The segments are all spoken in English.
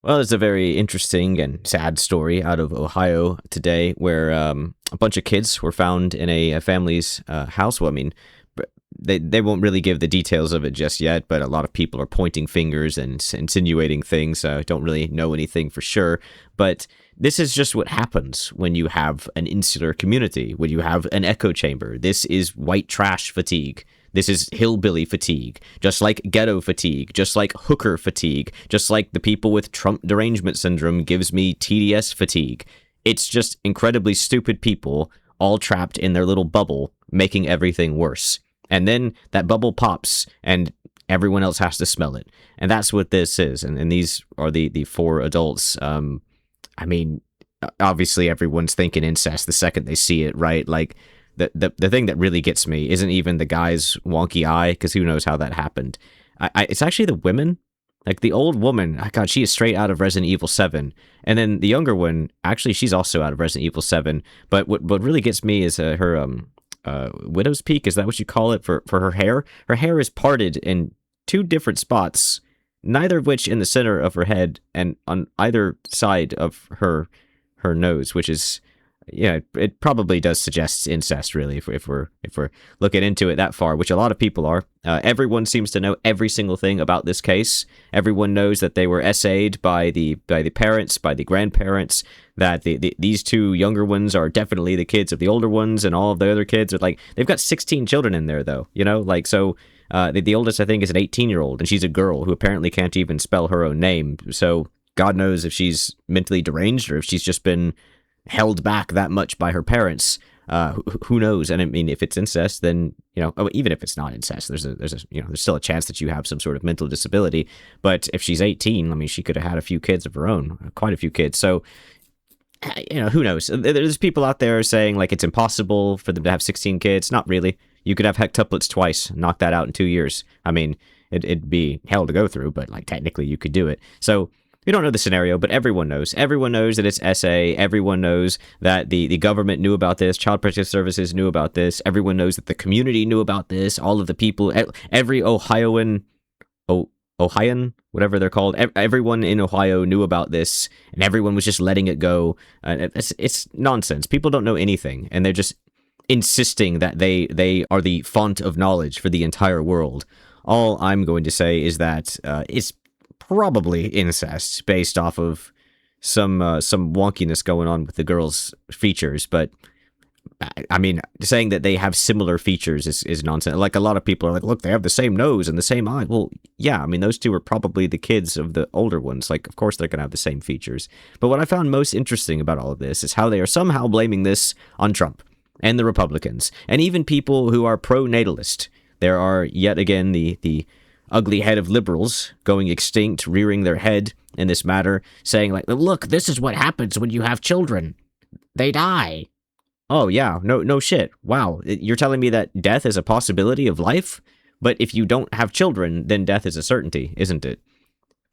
Well, it's a very interesting and sad story out of Ohio today where a bunch of kids were found in a family's house. Well, I mean, they won't really give the details of it just yet, but a lot of people are pointing fingers and insinuating things. I don't really know anything for sure, but this is just what happens when you have an insular community, when you have an echo chamber. This is white trash fatigue. This is hillbilly fatigue, just like ghetto fatigue, just like hooker fatigue, just like the people with Trump derangement syndrome gives me TDS fatigue. It's just incredibly stupid people all trapped in their little bubble, making everything worse. And then that bubble pops and everyone else has to smell it. And that's what this is. And these are the four adults. I mean, obviously everyone's thinking incest the second they see it, right? Like, the thing that really gets me isn't even the guy's wonky eye, because who knows how that happened. It's actually the women. Like, the old woman, oh God, she is straight out of Resident Evil 7. And then the younger one, actually, she's also out of Resident Evil 7. But what really gets me is her widow's peak, is that what you call it, for her hair? Her hair is parted in two different spots, neither of which in the center of her head and on either side of her nose, which is... yeah, it probably does suggest incest, really, if we're looking into it that far, which a lot of people are. Everyone seems to know every single thing about this case. Everyone knows that they were SA'd by the parents, by the grandparents, that these two younger ones are definitely the kids of the older ones, and all of the other kids are like, they've got 16 children in there, though, you know, like, so the oldest, I think, is an 18-year-old, and she's a girl who apparently can't even spell her own name, so God knows if she's mentally deranged or if she's just been held back that much by her parents. Who knows? And I mean, if it's incest, then, you know, even if it's not incest, there's still a chance that you have some sort of mental disability. But if she's 18, I mean, she could have had a few kids of her own, quite a few kids. So, you know, who knows? There's people out there saying like it's impossible for them to have 16 kids. Not really. You could have hectuplets twice, knock that out in 2 years. I mean, it'd be hell to go through, but like technically you could do it. So, we don't know the scenario, but everyone knows. Everyone knows that it's SA. Everyone knows that the government knew about this. Child Protective Services knew about this. Everyone knows that the community knew about this. All of the people, every Ohioan, whatever they're called, everyone in Ohio knew about this, and everyone was just letting it go. It's nonsense. People don't know anything, and they're just insisting that they are the font of knowledge for the entire world. All I'm going to say is that it's probably incest based off of some wonkiness going on with the girl's features, but I mean, saying that they have similar features is nonsense. Like, a lot of people are like, look, they have the same nose and the same eye. Well, yeah, I mean, those two are probably the kids of the older ones. Like, of course they're going to have the same features. But what I found most interesting about all of this is how they are somehow blaming this on Trump and the Republicans, and even people who are pro-natalist. There are, yet again, the ugly head of liberals going extinct, rearing their head in this matter, saying like, look, this is what happens when you have children. They die. Oh, yeah, no shit. Wow, you're telling me that death is a possibility of life? But if you don't have children, then death is a certainty, isn't it?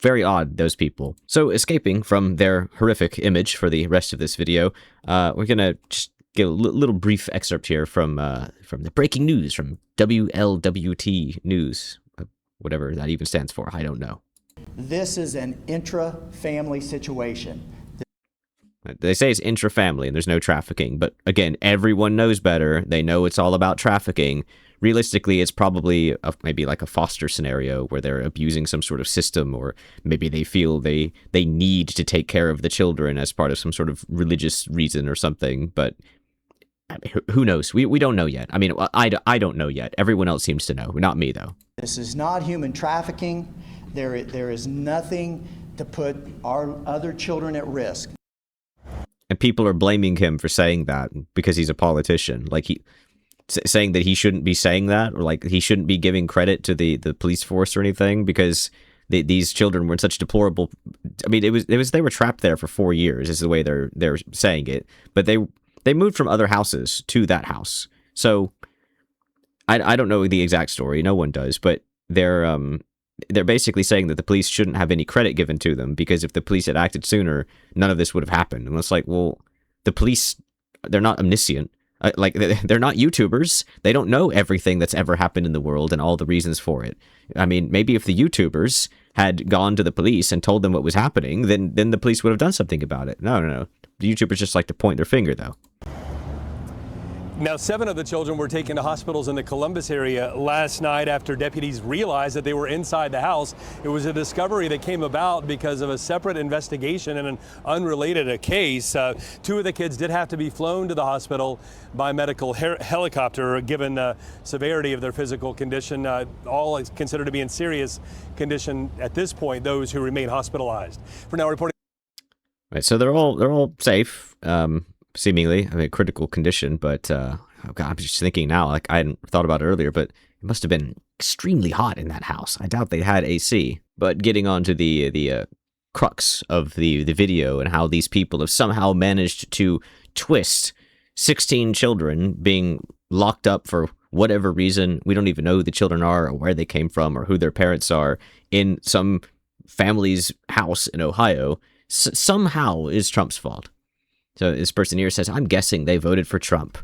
Very odd, those people. So, escaping from their horrific image for the rest of this video, we're gonna just get a little brief excerpt here from the breaking news from WLWT News. Whatever that even stands for, I don't know. This is an intra-family situation. They say it's intra-family and there's no trafficking, but again, everyone knows better. They know it's all about trafficking. Realistically, it's probably maybe like a foster scenario where they're abusing some sort of system, or maybe they feel they need to take care of the children as part of some sort of religious reason or something, but I mean, who knows? We don't know yet. I mean, I don't know yet. Everyone else seems to know. Not me, though. This is not human trafficking. There is nothing to put our other children at risk. And people are blaming him for saying that because he's a politician. Like, saying that he shouldn't be saying that, or like he shouldn't be giving credit to the police force or anything, because these children were in such deplorable... I mean, it was they were trapped there for 4 years, is the way they're saying it. But they moved from other houses to that house. So I don't know the exact story. No one does. But they're basically saying that the police shouldn't have any credit given to them, because if the police had acted sooner, none of this would have happened. And it's like, well, the police, they're not omniscient. Like, they're not YouTubers. They don't know everything that's ever happened in the world and all the reasons for it. I mean, maybe if the YouTubers had gone to the police and told them what was happening, then the police would have done something about it. No. The YouTubers just like to point their finger, though. Now, 7 of the children were taken to hospitals in the Columbus area last night after deputies realized that they were inside the house. It was a discovery that came about because of a separate investigation in an unrelated case. 2 of the kids did have to be flown to the hospital by medical helicopter given the severity of their physical condition. All is considered to be in serious condition at this point, those who remain hospitalized. For now, reporting. Right, so they're all safe. Seemingly, I mean, critical condition, but oh God, I'm just thinking now, like I hadn't thought about it earlier, but it must have been extremely hot in that house. I doubt they had AC. But getting on to the crux of the video and how these people have somehow managed to twist 16 children being locked up for whatever reason. We don't even know who the children are or where they came from or who their parents are in some family's house in Ohio. Somehow is Trump's fault. So this person here says, I'm guessing they voted for Trump.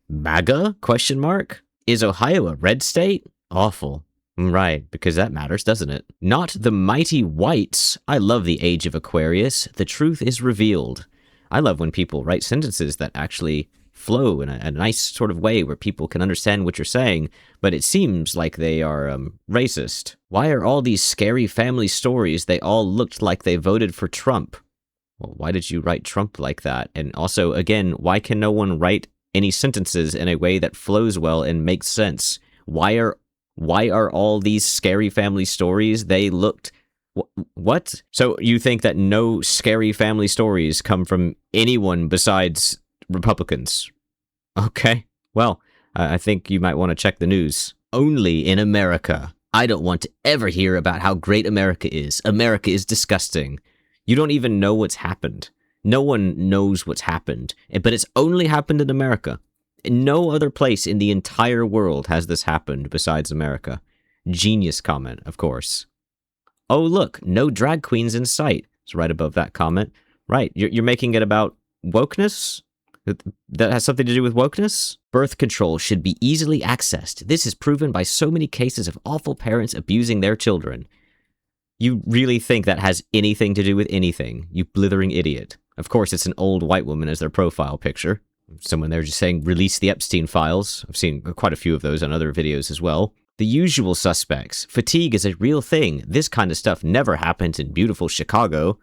MAGA? Question mark? Is Ohio a red state? Awful. Right, because that matters, doesn't it? Not the mighty whites. I love the age of Aquarius. The truth is revealed. I love when people write sentences that actually flow in a nice sort of way where people can understand what you're saying, but it seems like they are racist. Why are all these scary family stories? They all looked like they voted for Trump. Well, why did you write Trump like that? And also, again, why can no one write any sentences in a way that flows well and makes sense? Why are all these scary family stories? They looked... What? So you think that no scary family stories come from anyone besides Republicans? Okay. Well, I think you might want to check the news. Only in America. I don't want to ever hear about how great America is. America is disgusting. You don't even know what's happened. No one knows what's happened, but it's only happened in America. No other place in the entire world has this happened besides America. Genius comment, of course. Oh, look, no drag queens in sight. It's right above that comment. Right, you're making it about wokeness? That has something to do with wokeness? Birth control should be easily accessed. This is proven by so many cases of awful parents abusing their children. You really think that has anything to do with anything, you blithering idiot. Of course, it's an old white woman as their profile picture. Someone there just saying, release the Epstein files. I've seen quite a few of those on other videos as well. The usual suspects. Fatigue is a real thing. This kind of stuff never happens in beautiful Chicago.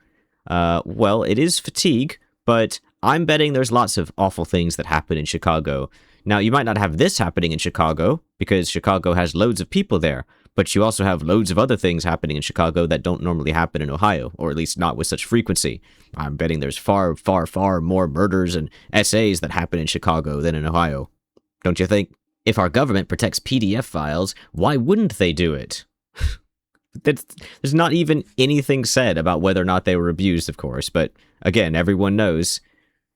Well, it is fatigue, but I'm betting there's lots of awful things that happen in Chicago. Now, you might not have this happening in Chicago, because Chicago has loads of people there, but you also have loads of other things happening in Chicago that don't normally happen in Ohio, or at least not with such frequency. I'm betting there's far, far, far more murders and essays that happen in Chicago than in Ohio. Don't you think? If our government protects PDF files, why wouldn't they do it? There's not even anything said about whether or not they were abused, of course, but again, everyone knows.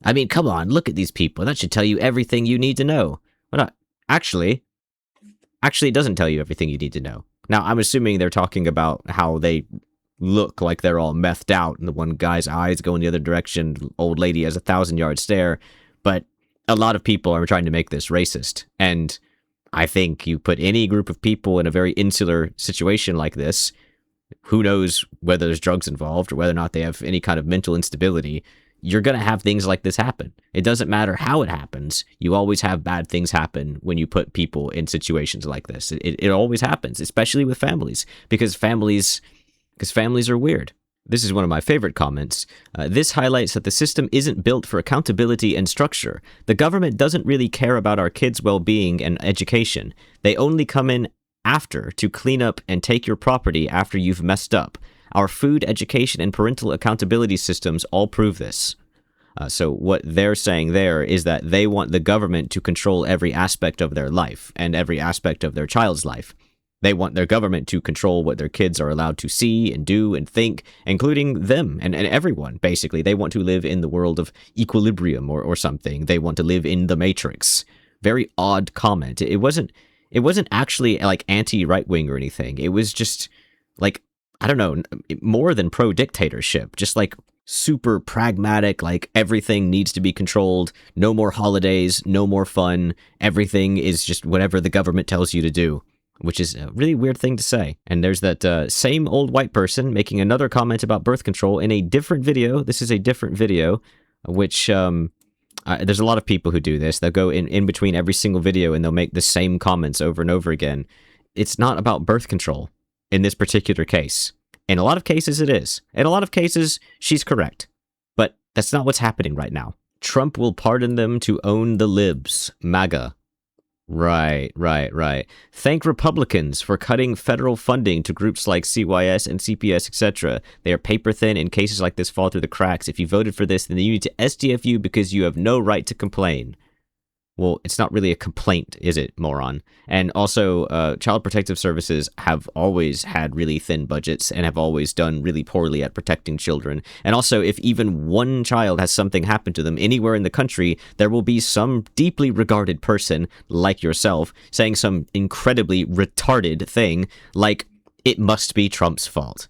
I mean, come on, look at these people. That should tell you everything you need to know. Well, not, actually, it doesn't tell you everything you need to know. Now, I'm assuming they're talking about how they look like they're all methed out, and the one guy's eyes go in the other direction, old lady has a 1,000-yard stare, but a lot of people are trying to make this racist, and I think you put any group of people in a very insular situation like this, who knows whether there's drugs involved or whether or not they have any kind of mental instability, you're going to have things like this happen. It doesn't matter how it happens. You always have bad things happen when you put people in situations like this. It always happens, especially with families, because families are weird. This is one of my favorite comments. This highlights that the system isn't built for accountability and structure. The government doesn't really care about our kids' well-being and education. They only come in after to clean up and take your property after you've messed up. Our food, education, and parental accountability systems all prove this. So what they're saying there is that they want the government to control every aspect of their life and every aspect of their child's life. They want their government to control what their kids are allowed to see and do and think, including them and everyone, basically. They want to live in the world of equilibrium or something. They want to live in the Matrix. Very odd comment. It wasn't actually like anti-right-wing or anything. It was just like, I don't know, more than pro-dictatorship, just like super pragmatic, like everything needs to be controlled, no more holidays, no more fun, everything is just whatever the government tells you to do, which is a really weird thing to say. And there's that same old white person making another comment about birth control in a different video. This is a different video, which there's a lot of people who do this. They'll go in between every single video and they'll make the same comments over and over again. It's not about birth control in this particular case. In a lot of cases, it is. In a lot of cases, she's correct. But that's not what's happening right now. Trump will pardon them to own the libs. MAGA. Right. Thank Republicans for cutting federal funding to groups like CYS and CPS, etc. They are paper thin and cases like this fall through the cracks. If you voted for this, then you need to SDFU because you have no right to complain. Well, it's not really a complaint, is it, moron? And also, Child Protective Services have always had really thin budgets and have always done really poorly at protecting children. And also, if even one child has something happen to them anywhere in the country, there will be some deeply regarded person, like yourself, saying some incredibly retarded thing, like, it must be Trump's fault.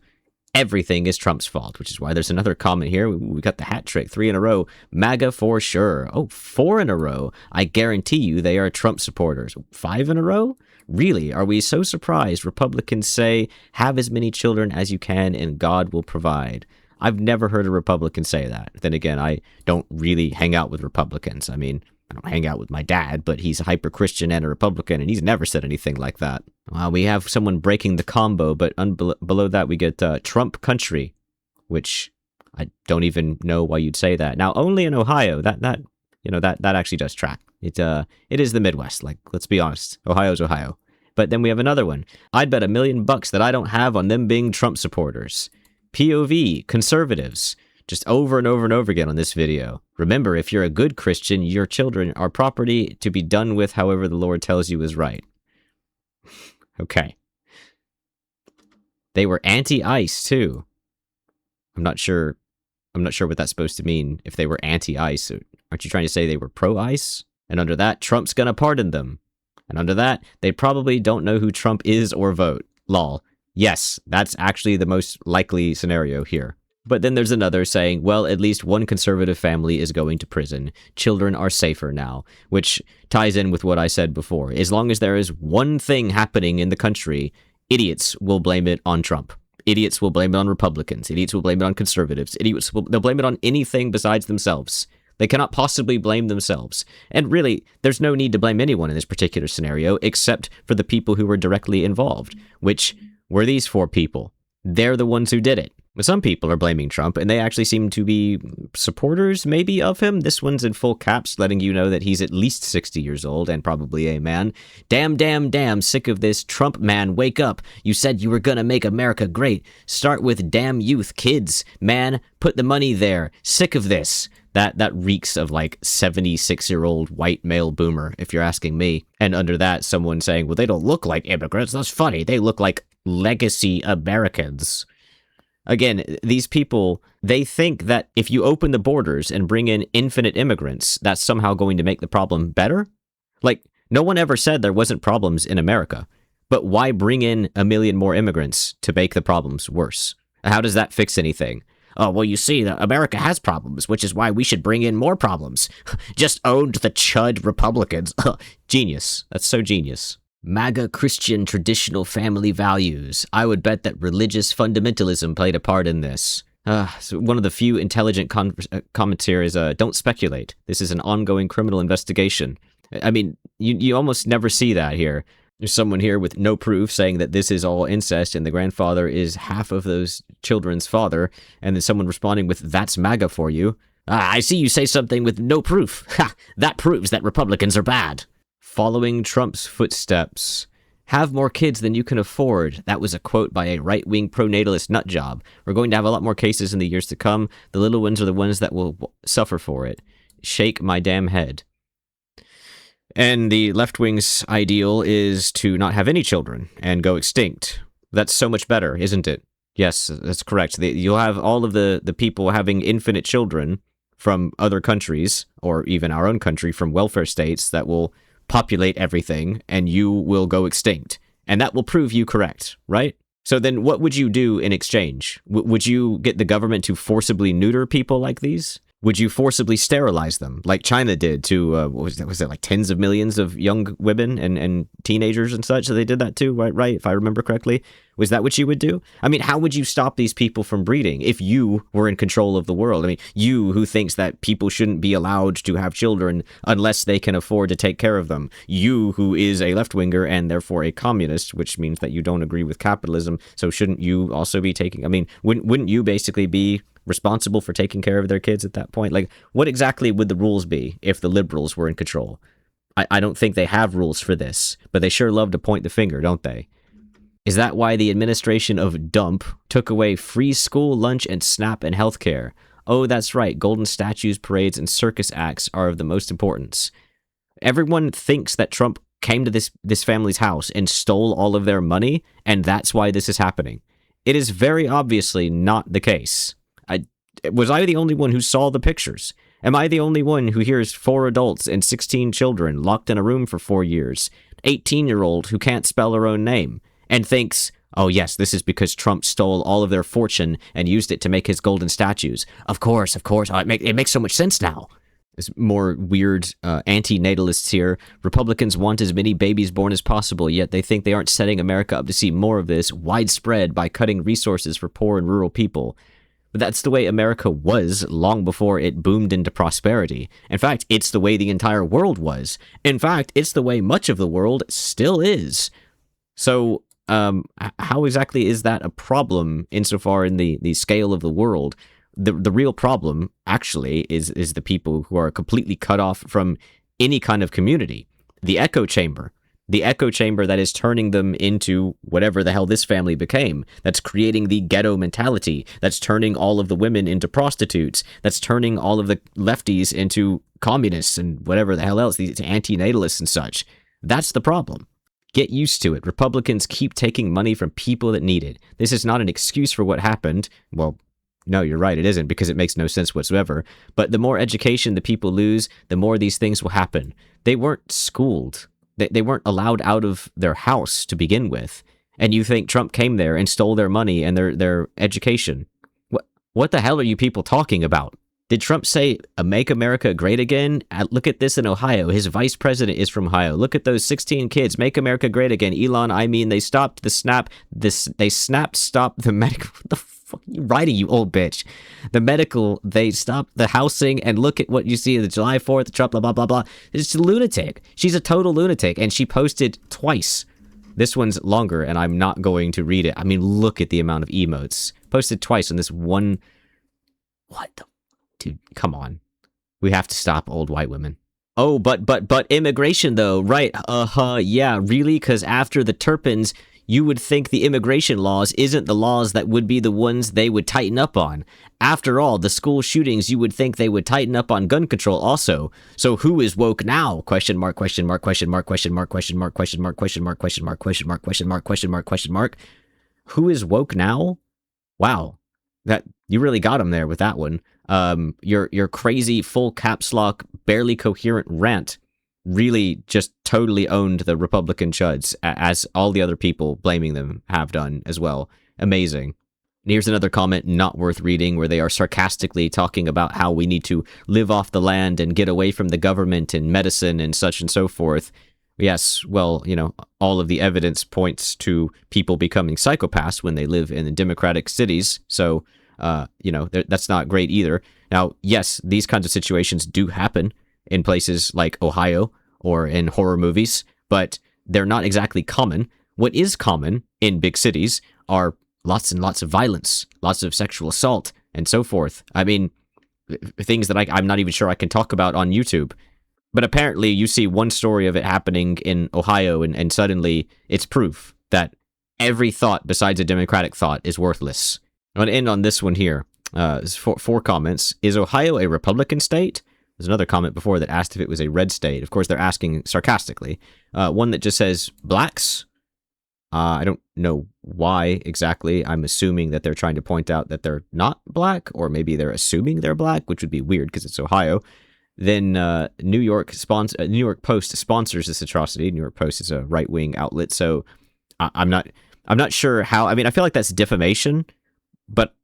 Everything is Trump's fault, which is why there's another comment here. We got the hat trick, 3 in a row. MAGA for sure. Oh, 4 in a row. I guarantee you they are Trump supporters. 5 in a row? Really? Are we so surprised? Republicans say, have as many children as you can and God will provide. I've never heard a Republican say that. Then again, I don't really hang out with Republicans. I mean, I don't hang out with my dad, but he's a hyper-Christian and a Republican, and he's never said anything like that. We have someone breaking the combo, but below that we get Trump country, which I don't even know why you'd say that. Now, only in Ohio, that actually does track. It is the Midwest, like, let's be honest. Ohio's Ohio. But then we have another one. I'd bet $1 million that I don't have on them being Trump supporters. POV, conservatives. Just over and over and over again on this video. Remember, if you're a good Christian, your children are property to be done with however the Lord tells you is right. Okay. They were anti-ICE, too. I'm not sure what that's supposed to mean if they were anti-ICE. Aren't you trying to say they were pro-ICE? And under that, Trump's gonna pardon them. And under that, they probably don't know who Trump is or vote. Lol. Yes, that's actually the most likely scenario here. But then there's another saying, well, at least one conservative family is going to prison. Children are safer now, which ties in with what I said before. As long as there is one thing happening in the country, idiots will blame it on Trump. Idiots will blame it on Republicans. Idiots will blame it on conservatives. They'll blame it on anything besides themselves. They cannot possibly blame themselves. And really, there's no need to blame anyone in this particular scenario, except for the people who were directly involved, which were these 4 people. They're the ones who did it. But some people are blaming Trump, and they actually seem to be supporters, maybe, of him. This one's in full caps, letting you know that he's at least 60 years old and probably a man. Damn, sick of this. Trump, man, wake up. You said you were gonna make America great. Start with damn youth, kids. Man, put the money there. Sick of this. That reeks of, like, 76-year-old white male boomer, if you're asking me. And under that, someone saying, well, they don't look like immigrants. That's funny. They look like legacy Americans. Again, these people, they think that if you open the borders and bring in infinite immigrants, that's somehow going to make the problem better? Like, no one ever said there wasn't problems in America. But why bring in 1 million more immigrants to make the problems worse? How does that fix anything? Oh, well, you see, America has problems, which is why we should bring in more problems. Just owned the chud Republicans. Genius. That's so genius. MAGA Christian traditional family values. I would bet that religious fundamentalism played a part in this. So one of the few intelligent comments here is, don't speculate. This is an ongoing criminal investigation. I mean, you almost never see that here. There's someone here with no proof saying that this is all incest and the grandfather is half of those children's father, and then someone responding with, that's MAGA for you. I see you say something with no proof. Ha! That proves that Republicans are bad. Following Trump's footsteps. Have more kids than you can afford. That was a quote by a right-wing pronatalist nutjob. We're going to have a lot more cases in the years to come. The little ones are the ones that will suffer for it. Shake my damn head. And the left-wing's ideal is to not have any children and go extinct. That's so much better, isn't it? Yes, that's correct. You'll have all of the people having infinite children from other countries, or even our own country, from welfare states that will populate everything, and you will go extinct. And that will prove you correct, right? So then what would you do in exchange? Would you get the government to forcibly neuter people like these? Would you forcibly sterilize them like China did to, what was it, like tens of millions of young women and teenagers and such? So they did that too, right? If I remember correctly. Was that what you would do? I mean, how would you stop these people from breeding if you were in control of the world? I mean, you who thinks that people shouldn't be allowed to have children unless they can afford to take care of them. You who is a left-winger and therefore a communist, which means that you don't agree with capitalism. So shouldn't you also be taking, I mean, wouldn't you basically be responsible for taking care of their kids at that point? Like, what exactly would the rules be if the liberals were in control? I don't think they have rules for this, but they sure love to point the finger, don't they? Is that why the administration of Dump took away free school, lunch, and SNAP and healthcare? Oh, that's right. Golden statues, parades, and circus acts are of the most importance. Everyone thinks that Trump came to this family's house and stole all of their money, and that's why this is happening. It is very obviously not the case. Was I the only one who saw the pictures? Am I the only one who hears 4 adults and 16 children locked in a room for 4 years, 18-year-old who can't spell her own name, and thinks, oh yes, this is because Trump stole all of their fortune and used it to make his golden statues? Of course. Oh, it makes so much sense now. There's more weird anti-natalists here. Republicans want as many babies born as possible, yet they think they aren't setting America up to see more of this widespread by cutting resources for poor and rural people. But that's the way America was long before it boomed into prosperity. In fact, it's the way the entire world was. In fact, it's the way much of the world still is. So, how exactly is that a problem insofar in the scale of the world? The real problem, actually, is the people who are completely cut off from any kind of community. The echo chamber. The echo chamber that is turning them into whatever the hell this family became. That's creating the ghetto mentality. That's turning all of the women into prostitutes. That's turning all of the lefties into communists and whatever the hell else, these anti-natalists and such. That's the problem. Get used to it. Republicans keep taking money from people that need it. This is not an excuse for what happened. Well, no, you're right, it isn't, because it makes no sense whatsoever. But the more education the people lose, the more these things will happen. They weren't schooled. They weren't allowed out of their house to begin with. And you think Trump came there and stole their money and their education. What the hell are you people talking about? Did Trump say, make America great again? Look at this in Ohio. His vice president is from Ohio. Look at those 16 kids. Make America great again. Elon, I mean, they stopped the snap. They stopped the medical. What the fuck are you writing, you old bitch? The medical, they stopped the housing, and look at what you see in the July 4th, Trump, blah, blah, blah, blah. It's a lunatic. She's a total lunatic, and she posted twice. This one's longer, and I'm not going to read it. I mean, look at the amount of emotes. Posted twice on this one. What the? Dude, come on. We have to stop old white women. Oh, but immigration, though, right? Yeah, really? Because after the Turpins, you would think the immigration laws isn't the laws that would be the ones they would tighten up on. After all, the school shootings, you would think they would tighten up on gun control also. So who is woke now? Question mark, question mark, question mark, question mark, question mark, question mark, question mark, question mark, question mark, question mark, question mark, question mark. Who is woke now? Wow. That you really got him there with that one. Your crazy full caps lock, barely coherent rant really just totally owned the Republican chuds, as all the other people blaming them have done as well. Amazing. And here's another comment not worth reading, where they are sarcastically talking about how we need to live off the land and get away from the government and medicine and such and so forth. Yes, well, you know, all of the evidence points to people becoming psychopaths when they live in the democratic cities. So, you know, that's not great either. Now, yes, these kinds of situations do happen in places like Ohio or in horror movies, but they're not exactly common. What is common in big cities are lots and lots of violence, lots of sexual assault, and so forth. I mean, things that I'm not even sure I can talk about on YouTube. But apparently you see one story of it happening in Ohio, and suddenly it's proof that every thought besides a democratic thought is worthless. I'm going to end on this one here. Four comments. Is Ohio a Republican state? There's another comment before that asked if it was a red state. Of course, they're asking sarcastically. One that just says blacks. I don't know why exactly. I'm assuming that they're trying to point out that they're not black, or maybe they're assuming they're black, which would be weird because it's Ohio. Then New York Post sponsors this atrocity. New York Post is a right-wing outlet, so I'm not. I'm not sure how. I mean, I feel like that's defamation, but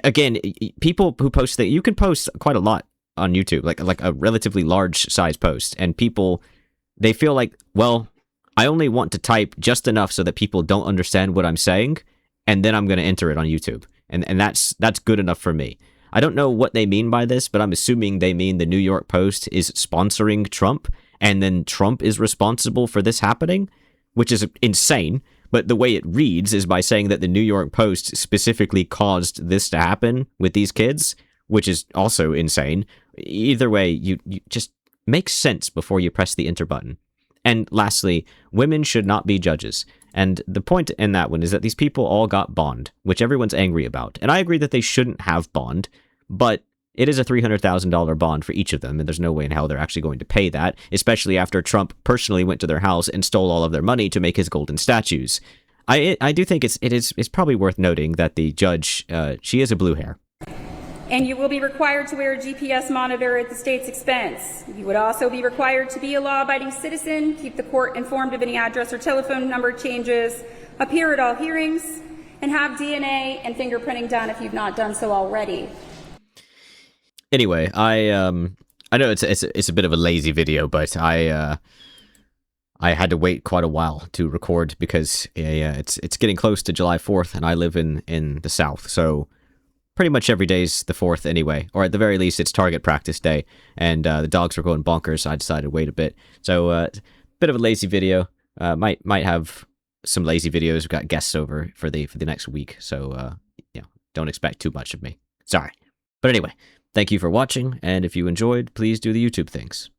again, people who post that, you can post quite a lot on YouTube, like a relatively large size post, and people, they feel like, well, I only want to type just enough so that people don't understand what I'm saying, and then I'm going to enter it on YouTube, and that's good enough for me. I don't know what they mean by this, but I'm assuming they mean the New York Post is sponsoring Trump, and then Trump is responsible for this happening, which is insane. But the way it reads is by saying that the New York Post specifically caused this to happen with these kids, which is also insane. Either way, you just make sense before you press the enter button. And lastly, women should not be judges. And the point in that one is that these people all got bond, which everyone's angry about. And I agree that they shouldn't have bond, but it is a $300,000 bond for each of them, and there's no way in hell they're actually going to pay that, especially after Trump personally went to their house and stole all of their money to make his golden statues. I do think it's probably worth noting that the judge, she is a blue hair. And you will be required to wear a GPS monitor at the state's expense. You would also be required to be a law-abiding citizen, keep the court informed of any address or telephone number changes, appear at all hearings, and have DNA and fingerprinting done if you've not done so already. Anyway, I know it's a bit of a lazy video, but I had to wait quite a while to record because it's getting close to July 4th, and I live in the South, so pretty much every day's the 4th anyway, or at the very least, it's target practice day, and the dogs were going bonkers, so I decided to wait a bit. So, bit of a lazy video. Might have some lazy videos. We've got guests over for the next week, so don't expect too much of me. Sorry. But anyway, thank you for watching, and if you enjoyed, please do the YouTube things.